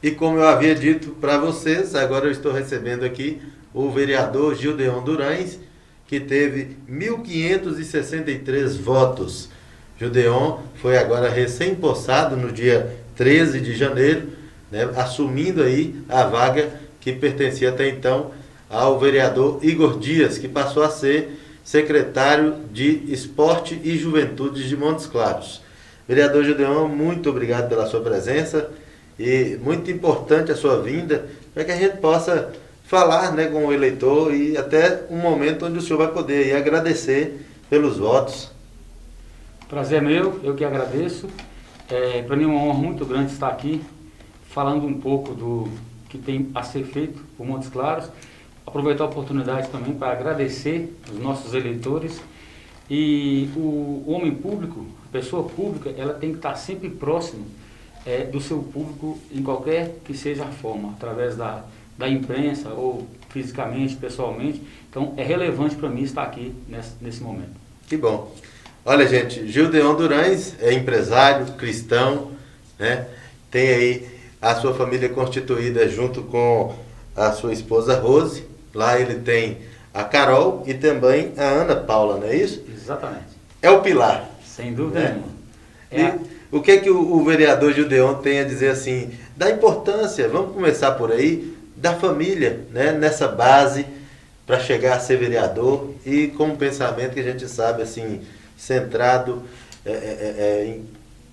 E como eu havia dito para vocês, agora eu estou recebendo aqui o vereador Gildeon Durães, que teve 1.563 votos. Gildeon foi agora recém-possado no dia 13 de janeiro, né, assumindo aí a vaga que pertencia até então ao vereador Igor Dias, que passou a ser secretário de Esporte e Juventude de Montes Claros. Vereador Gildeon, muito obrigado pela sua presença e muito importante a sua vinda para que a gente possa falar, né, com o eleitor e até um momento onde o senhor vai poder aí agradecer pelos votos. Prazer meu, eu que agradeço. Para mim é uma honra muito grande estar aqui falando um pouco do que tem a ser feito por Montes Claros. Aproveitar a oportunidade também para agradecer os nossos eleitores. E o homem público, a pessoa pública, ela tem que estar sempre próximo do seu público em qualquer que seja a forma, através da imprensa ou fisicamente, pessoalmente. Então é relevante para mim estar aqui nesse momento. Que bom. Olha, gente, Gildeon Durães é empresário, cristão, né? Tem aí a sua família constituída junto com a sua esposa Rose. Lá ele tem a Carol e também a Ana Paula, não é isso? Exatamente. É o pilar. Sem dúvida nenhuma. E o que é que o vereador Gildeon tem a dizer assim, da importância, vamos começar por aí, da família, né, nessa base para chegar a ser vereador e com um pensamento que a gente sabe, assim, centrado em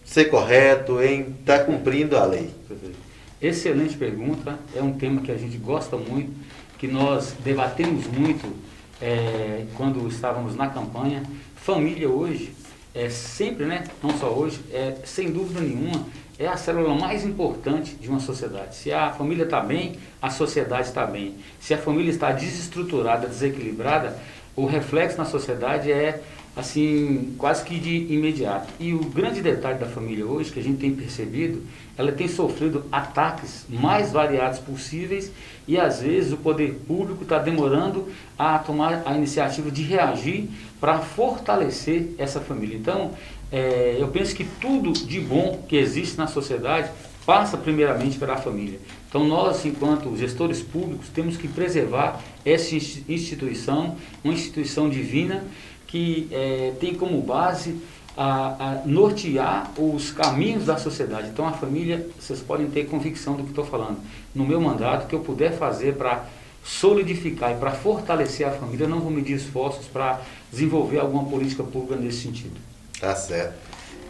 ser correto, em estar cumprindo a lei. Excelente pergunta, é um tema que a gente gosta muito, que nós debatemos muito quando estávamos na campanha. Família hoje, sempre, né, não só hoje, sem dúvida nenhuma, é a célula mais importante de uma sociedade. Se a família está bem, a sociedade está bem. Se a família está desestruturada, desequilibrada, o reflexo na sociedade é assim, quase que de imediato. E o grande detalhe da família hoje, que a gente tem percebido, ela tem sofrido ataques mais variados possíveis e às vezes o poder público está demorando a tomar a iniciativa de reagir para fortalecer essa família. Então, eu penso que tudo de bom que existe na sociedade passa primeiramente pela família. Então nós, enquanto gestores públicos, temos que preservar essa instituição, uma instituição divina, que tem como base a nortear os caminhos da sociedade. Então a família, vocês podem ter convicção do que estou falando. No meu mandato, o que eu puder fazer para solidificar e para fortalecer a família, eu não vou medir esforços para desenvolver alguma política pública nesse sentido. Tá certo.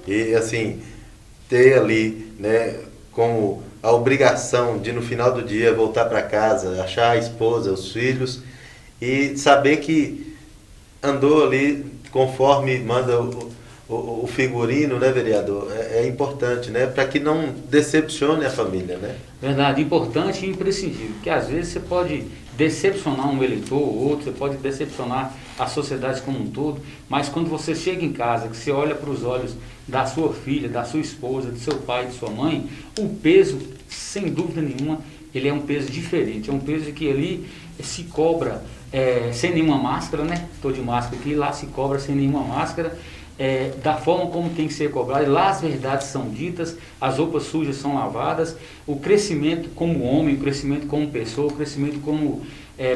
E assim, ter ali, né, como a obrigação de no final do dia voltar para casa, achar a esposa, os filhos e saber que andou ali conforme manda o figurino, né, vereador? É importante, né? Para que não decepcione a família, né? Verdade, importante e imprescindível, porque às vezes você pode decepcionar um eleitor ou outro, você pode decepcionar a sociedade como um todo, mas quando você chega em casa, que você olha para os olhos da sua filha, da sua esposa, do seu pai, de sua mãe, o peso, sem dúvida nenhuma, ele é um peso diferente, é um peso que ali se cobra sem nenhuma máscara, né? Estou de máscara aqui, lá se cobra sem nenhuma máscara, da forma como tem que ser cobrado, lá as verdades são ditas, as roupas sujas são lavadas, o crescimento como homem, o crescimento como pessoa, o crescimento como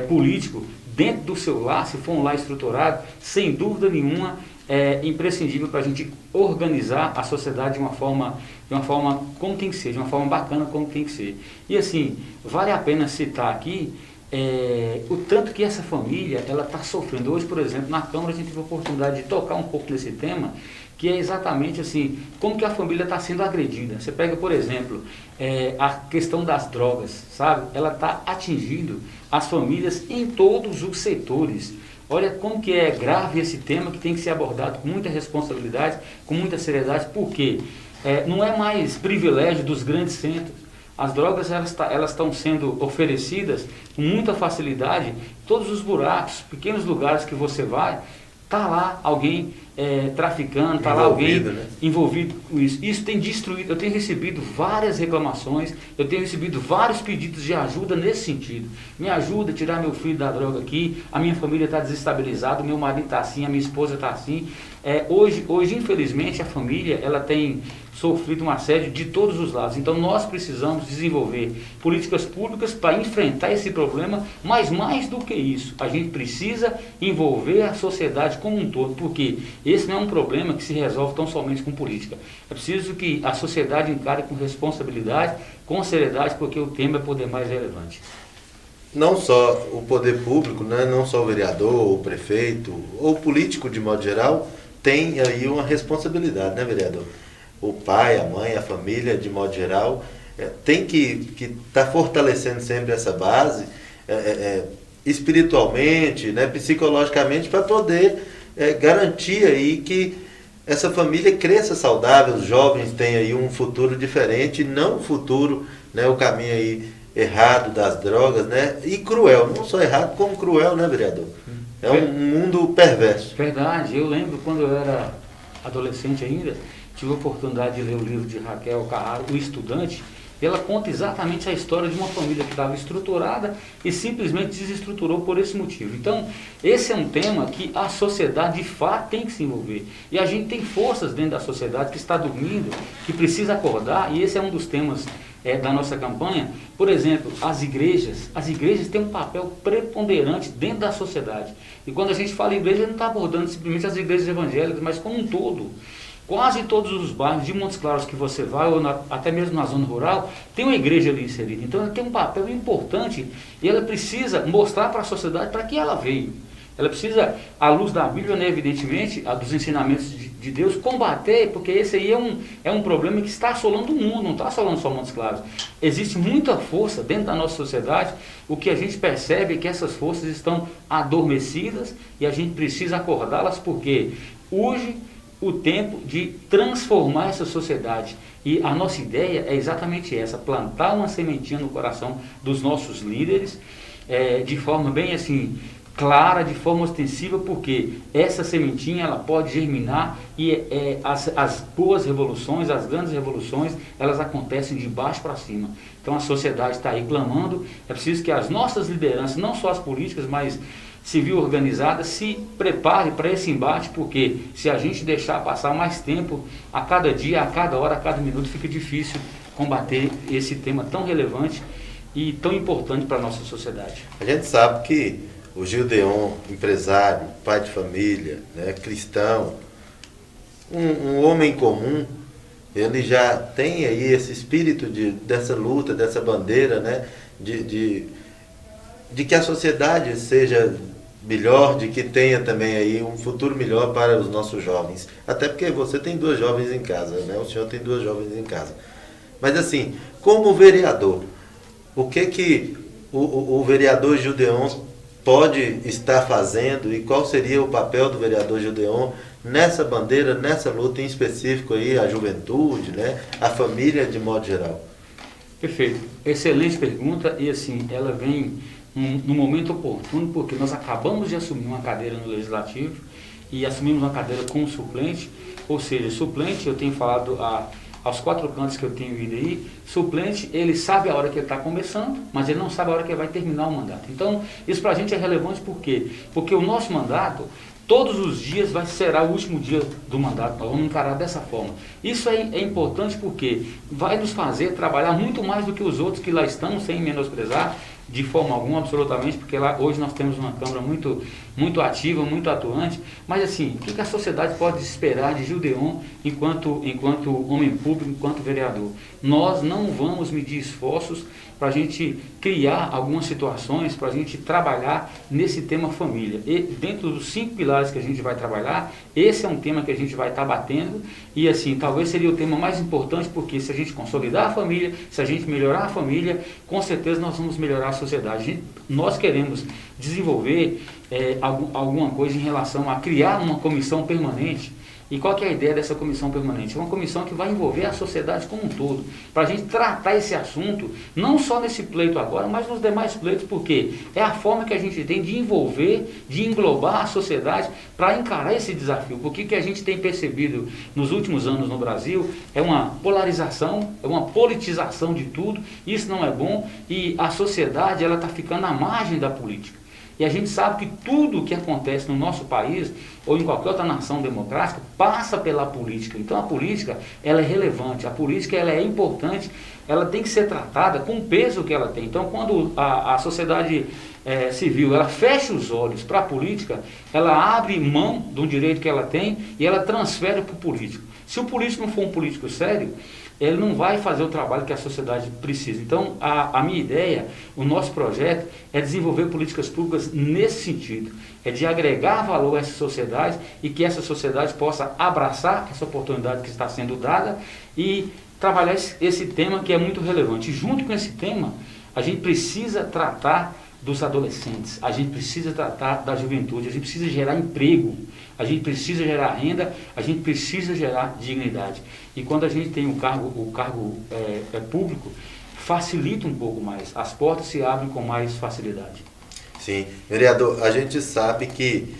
político, dentro do seu lar, se for um lar estruturado, sem dúvida nenhuma, é imprescindível para a gente organizar a sociedade de uma forma como tem que ser, de uma forma bacana como tem que ser. E assim, vale a pena citar aqui o tanto que essa família ela está sofrendo. Hoje, por exemplo, na Câmara a gente teve a oportunidade de tocar um pouco nesse tema, que é exatamente assim, como que a família está sendo agredida. Você pega, por exemplo, a questão das drogas, sabe? Ela está atingindo as famílias em todos os setores. Olha como que é grave esse tema, que tem que ser abordado com muita responsabilidade, com muita seriedade, porque não é mais privilégio dos grandes centros. As drogas elas estão sendo oferecidas com muita facilidade, todos os buracos, pequenos lugares que você vai, está lá alguém traficando, está lá alguém né? envolvido com isso. Isso tem destruído, eu tenho recebido várias reclamações, eu tenho recebido vários pedidos de ajuda nesse sentido. Me ajuda a tirar meu filho da droga aqui, a minha família está desestabilizada, meu marido está assim, a minha esposa está assim. Hoje, infelizmente, a família ela tem sofrido um assédio de todos os lados. Então, nós precisamos desenvolver políticas públicas para enfrentar esse problema, mas mais do que isso, a gente precisa envolver a sociedade como um todo, porque esse não é um problema que se resolve tão somente com política. É preciso que a sociedade encare com responsabilidade, com seriedade, porque o tema é poder mais relevante. Não só o poder público, né, não só o vereador, o prefeito, ou o político de modo geral, tem aí uma responsabilidade, né, vereador? O pai, a mãe, a família, de modo geral, tem que estar fortalecendo sempre essa base, espiritualmente, né, psicologicamente, para poder garantir aí que essa família cresça saudável, os jovens tenham aí um futuro diferente, não um futuro, né, o caminho aí errado das drogas, né, e cruel, não só errado, como cruel, né, vereador? É um mundo perverso. Verdade, eu lembro quando eu era adolescente ainda, tive a oportunidade de ler o livro de Raquel Carraro, O Estudante. Ela conta exatamente a história de uma família que estava estruturada e simplesmente desestruturou por esse motivo. Então, esse é um tema que a sociedade de fato tem que se envolver. E a gente tem forças dentro da sociedade que está dormindo, que precisa acordar, e esse é um dos temas da nossa campanha. Por exemplo, as igrejas têm um papel preponderante dentro da sociedade. E quando a gente fala em igreja, não está abordando simplesmente as igrejas evangélicas, mas como um todo. Quase todos os bairros de Montes Claros que você vai, ou até mesmo na zona rural, tem uma igreja ali inserida. Então ela tem um papel importante e ela precisa mostrar para a sociedade para que ela veio. Ela precisa, à luz da Bíblia, né, evidentemente, dos ensinamentos de Deus, combater, porque esse aí é um problema que está assolando o mundo, não está assolando só Montes Claros. Existe muita força dentro da nossa sociedade, o que a gente percebe é que essas forças estão adormecidas e a gente precisa acordá-las, porque urge o tempo de transformar essa sociedade. E a nossa ideia é exatamente essa, plantar uma sementinha no coração dos nossos líderes, de forma bem assim, clara, de forma ostensiva, porque essa sementinha ela pode germinar e as boas revoluções, as grandes revoluções, elas acontecem de baixo para cima. Então a sociedade está aí clamando, é preciso que as nossas lideranças, não só as políticas, mas civil organizada, se prepare para esse embate, porque se a gente deixar passar mais tempo, a cada dia, a cada hora, a cada minuto, fica difícil combater esse tema tão relevante e tão importante para a nossa sociedade. A gente sabe que o Gildeon, empresário, pai de família, né, cristão, um homem comum, ele já tem aí esse espírito dessa luta, dessa bandeira, né, de que a sociedade seja melhor, de que tenha também aí um futuro melhor para os nossos jovens. Até porque você tem 2 jovens em casa, né? O senhor tem 2 jovens em casa. Mas assim, como vereador, o que o vereador Gildeon pode estar fazendo e qual seria o papel do vereador Gildeon nessa bandeira, nessa luta em específico aí, a juventude, né? A família de modo geral? Perfeito. Excelente pergunta e assim, ela vem no momento oportuno, porque nós acabamos de assumir uma cadeira no Legislativo e assumimos uma cadeira como suplente, ou seja, suplente, eu tenho falado aos 4 cantos que eu tenho ido aí, suplente, ele sabe a hora que ele está começando, mas ele não sabe a hora que ele vai terminar o mandato. Então, isso para a gente é relevante por quê? Porque o nosso mandato, todos os dias será o último dia do mandato, nós vamos encarar dessa forma. Isso é importante porque vai nos fazer trabalhar muito mais do que os outros que lá estão, sem menosprezar, de forma alguma, absolutamente, porque lá hoje nós temos uma Câmara muito ativa, muito atuante, mas assim, o que a sociedade pode esperar de Gildeon enquanto homem público, enquanto vereador? Nós não vamos medir esforços para a gente criar algumas situações, para a gente trabalhar nesse tema família. E dentro dos 5 pilares que a gente vai trabalhar, esse é um tema que a gente vai estar batendo, e assim, talvez seria o tema mais importante, porque se a gente consolidar a família, se a gente melhorar a família, com certeza nós vamos melhorar a sociedade. Nós queremos desenvolver alguma coisa em relação a criar uma comissão permanente E qual que é a ideia dessa comissão permanente? É uma comissão que vai envolver a sociedade como um todo, para a gente tratar esse assunto, não só nesse pleito agora, mas nos demais pleitos, porque é a forma que a gente tem de envolver, de englobar a sociedade para encarar esse desafio. Porque o que a gente tem percebido nos últimos anos no Brasil é uma polarização, é uma politização de tudo, isso não é bom, e a sociedade ela está ficando à margem da política. E a gente sabe que tudo o que acontece no nosso país, ou em qualquer outra nação democrática, passa pela política. Então a política ela é relevante, a política ela é importante, ela tem que ser tratada com o peso que ela tem. Então quando a sociedade civil ela fecha os olhos para a política, ela abre mão do direito que ela tem e ela transfere para o político. Se o político não for um político sério, ele não vai fazer o trabalho que a sociedade precisa. Então, a minha ideia, o nosso projeto, é desenvolver políticas públicas nesse sentido. É de agregar valor a essa sociedade e que essa sociedade possa abraçar essa oportunidade que está sendo dada e trabalhar esse tema que é muito relevante. E junto com esse tema, a gente precisa tratar dos adolescentes, a gente precisa tratar da juventude, a gente precisa gerar emprego, a gente precisa gerar renda, a gente precisa gerar dignidade. E quando a gente tem o cargo público, facilita um pouco mais, as portas se abrem com mais facilidade. Sim, vereador, a gente sabe que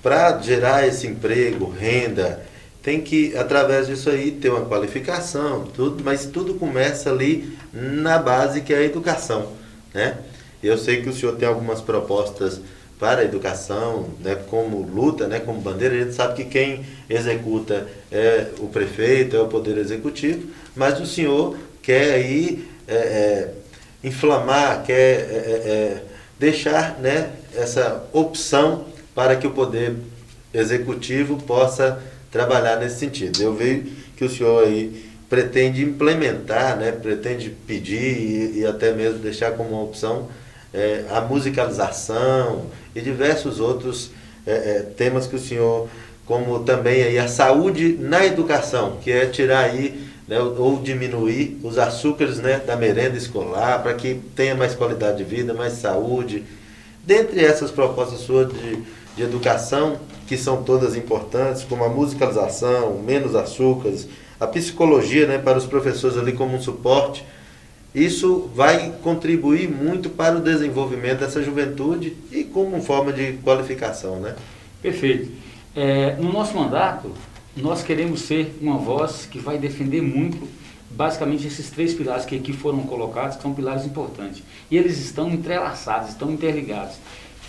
para gerar esse emprego, renda, tem que, através disso aí, ter uma qualificação, tudo, mas tudo começa ali na base que é a educação, né? Eu sei que o senhor tem algumas propostas para a educação, né, como luta, né, como bandeira. A gente sabe que quem executa é o prefeito, é o poder executivo, mas o senhor quer aí inflamar, quer deixar, né, essa opção para que o poder executivo possa trabalhar nesse sentido. Eu vejo que o senhor aí pretende implementar, né, pretende pedir e até mesmo deixar como uma opção a musicalização e diversos outros temas que o senhor, como também aí a saúde na educação, que é tirar aí, né, ou diminuir os açúcares, né, da merenda escolar, para que tenha mais qualidade de vida, mais saúde. Dentre essas propostas suas de educação, que são todas importantes, como a musicalização, menos açúcares, a psicologia, né, para os professores ali como um suporte, isso vai contribuir muito para o desenvolvimento dessa juventude e como forma de qualificação, né? Perfeito. No nosso mandato, nós queremos ser uma voz que vai defender muito, basicamente, esses 3 pilares que aqui foram colocados, que são pilares importantes. E eles estão entrelaçados, estão interligados.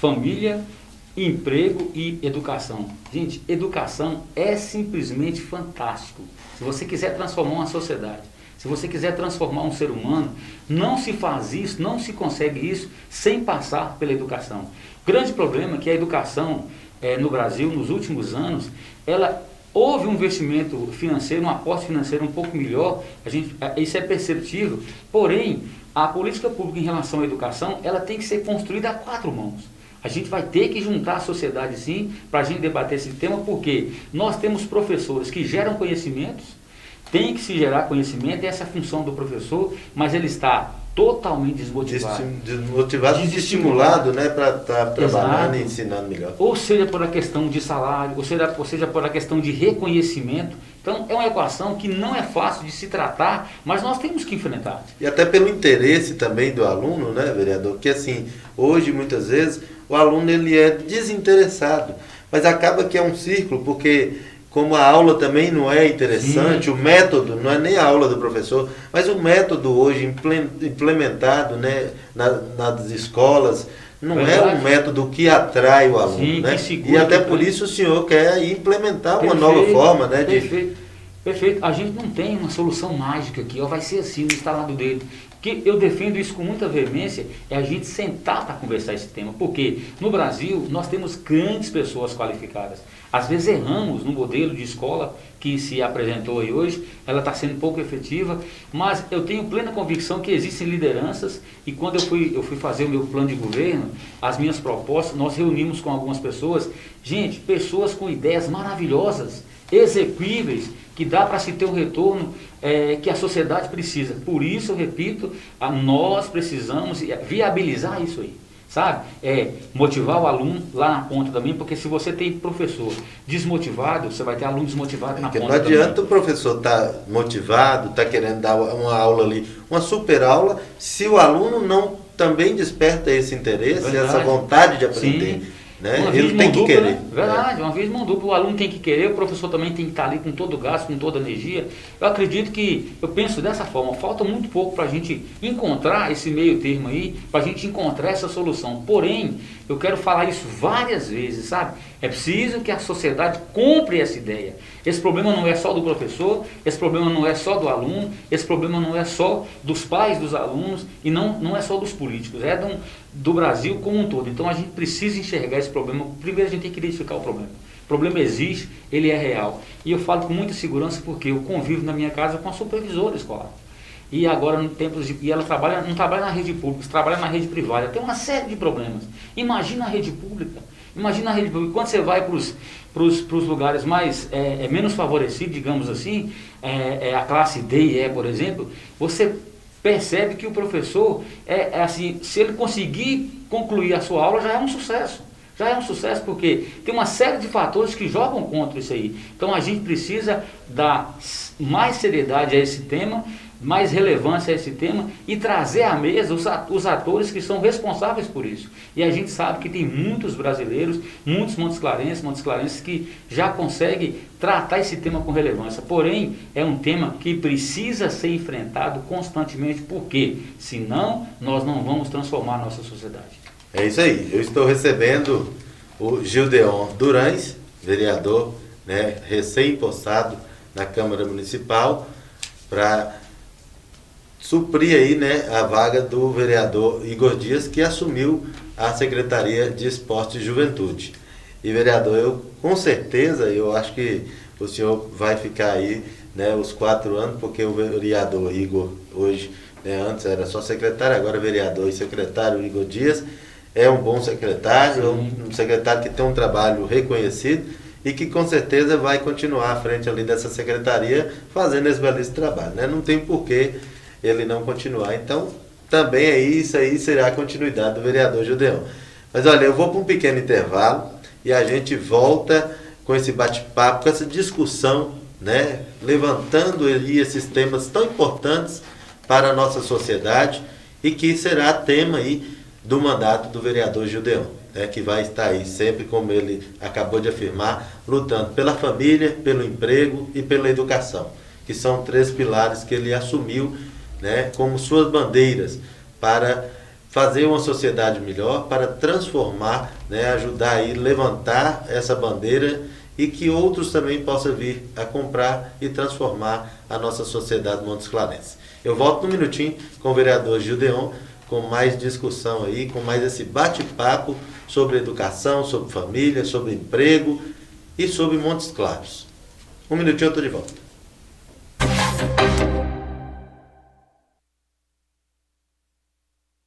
Família, emprego e educação. Gente, educação é simplesmente fantástico. Se você quiser transformar uma sociedade, se você quiser transformar um ser humano, não se faz isso, não se consegue isso sem passar pela educação. O grande problema é que a educação no Brasil, nos últimos anos, houve um investimento financeiro, um aporte financeiro um pouco melhor, isso é perceptível, porém, a política pública em relação à educação, ela tem que ser construída a 4 mãos. A gente vai ter que juntar a sociedade sim, para a gente debater esse tema, porque nós temos professores que geram conhecimentos, tem que se gerar conhecimento, essa é a função do professor, mas ele está totalmente desmotivado. Desmotivado, desestimulado, né, para estar trabalhando e ensinando melhor. Ou seja, por a questão de salário, ou seja, por a questão de reconhecimento. Então, é uma equação que não é fácil de se tratar, mas nós temos que enfrentar. E até pelo interesse também do aluno, né, vereador? Porque assim, hoje, muitas vezes, o aluno ele é desinteressado, mas acaba que é um círculo, porque como a aula também não é interessante, sim, o método, não é nem a aula do professor, mas o método hoje implementado, né, nas escolas, não verdade, é um método que atrai o aluno, sim, né? E até por isso o senhor quer implementar uma nova forma, né? Perfeito. A gente não tem uma solução mágica aqui, vai ser assim, no instalado dele. Que eu defendo isso com muita veemência, é a gente sentar para conversar esse tema, porque no Brasil nós temos grandes pessoas qualificadas. Às vezes erramos no modelo de escola que se apresentou aí hoje, ela está sendo pouco efetiva, mas eu tenho plena convicção que existem lideranças, e quando eu fui fazer o meu plano de governo, as minhas propostas, nós reunimos com algumas pessoas, pessoas com ideias maravilhosas, execuíveis, que dá para se ter um retorno que a sociedade precisa. Por isso, eu repito, nós precisamos viabilizar isso aí. sabe? Motivar o aluno lá na ponta também, porque se você tem professor desmotivado, você vai ter aluno desmotivado na ponta também. Não adianta também. o professor estar motivado, estar querendo dar uma aula ali, uma super aula, se o aluno não também desperta esse interesse, Verdade. essa vontade de aprender. Sim. Né? Ele tem que querer. Né? Verdade, uma vez de mão dupla, o aluno tem que querer, o professor também tem que estar ali com todo o gasto, com toda a energia. Eu acredito que, eu penso dessa forma, falta muito pouco para a gente encontrar esse meio termo aí, para a gente encontrar essa solução. Porém, eu quero falar isso várias vezes, sabe? É preciso que a sociedade compre essa ideia. Esse problema não é só do professor, esse problema não é só do aluno, esse problema não é só dos pais dos alunos e não é só dos políticos, é do Brasil como um todo. Então a gente precisa enxergar esse problema. Primeiro a gente tem que identificar o problema. O problema existe, ele é real. E eu falo com muita segurança porque eu convivo na minha casa com a supervisora escolar. E agora no tempos e ela não trabalha na rede pública, trabalha na rede privada. Tem uma série de problemas. Imagina a rede pública. Imagina a rede pública. Quando você vai para os lugares mais menos favorecidos, digamos assim, a classe D e E, por exemplo, você percebe que o professor assim, se ele conseguir concluir a sua aula, já é um sucesso. Já é um sucesso porque tem uma série de fatores que jogam contra isso aí. Então a gente precisa dar mais seriedade a esse tema, mais relevância a esse tema e trazer à mesa os atores que são responsáveis por isso. E a gente sabe que tem muitos brasileiros, muitos montesclarenses que já conseguem tratar esse tema com relevância. Porém, é um tema que precisa ser enfrentado constantemente, porque senão nós não vamos transformar a nossa sociedade. É isso aí. Eu estou recebendo o Gildeon Durães, vereador, né, recém-possado na Câmara Municipal, para suprir aí, né, a vaga do vereador Igor Dias, que assumiu a Secretaria de Esporte e Juventude. E vereador, eu com certeza, eu acho que o senhor vai ficar aí, né, os 4 anos, porque o vereador Igor hoje, né, antes era só secretário, agora vereador e secretário Igor Dias, é um bom secretário, um secretário que tem um trabalho reconhecido e que com certeza vai continuar à frente ali dessa secretaria fazendo esse belíssimo trabalho, né? Não tem porquê ele não continuar. Então, também isso aí será a continuidade do vereador Gildeon. Mas olha, eu vou para um pequeno intervalo e a gente volta com esse bate-papo, com essa discussão, né? Levantando aí esses temas tão importantes para a nossa sociedade e que será tema aí do mandato do vereador Gildeon, né, que vai estar aí sempre, como ele acabou de afirmar, lutando pela família, pelo emprego e pela educação, que são 3 pilares que ele assumiu, né, como suas bandeiras para fazer uma sociedade melhor, para transformar, né, ajudar aí, levantar essa bandeira e que outros também possam vir a comprar e transformar a nossa sociedade montesclarense. Eu volto num minutinho com o vereador Gildeon, com mais discussão aí, com mais esse bate-papo sobre educação, sobre família, sobre emprego e sobre Montes Claros. Um minutinho eu estou de volta.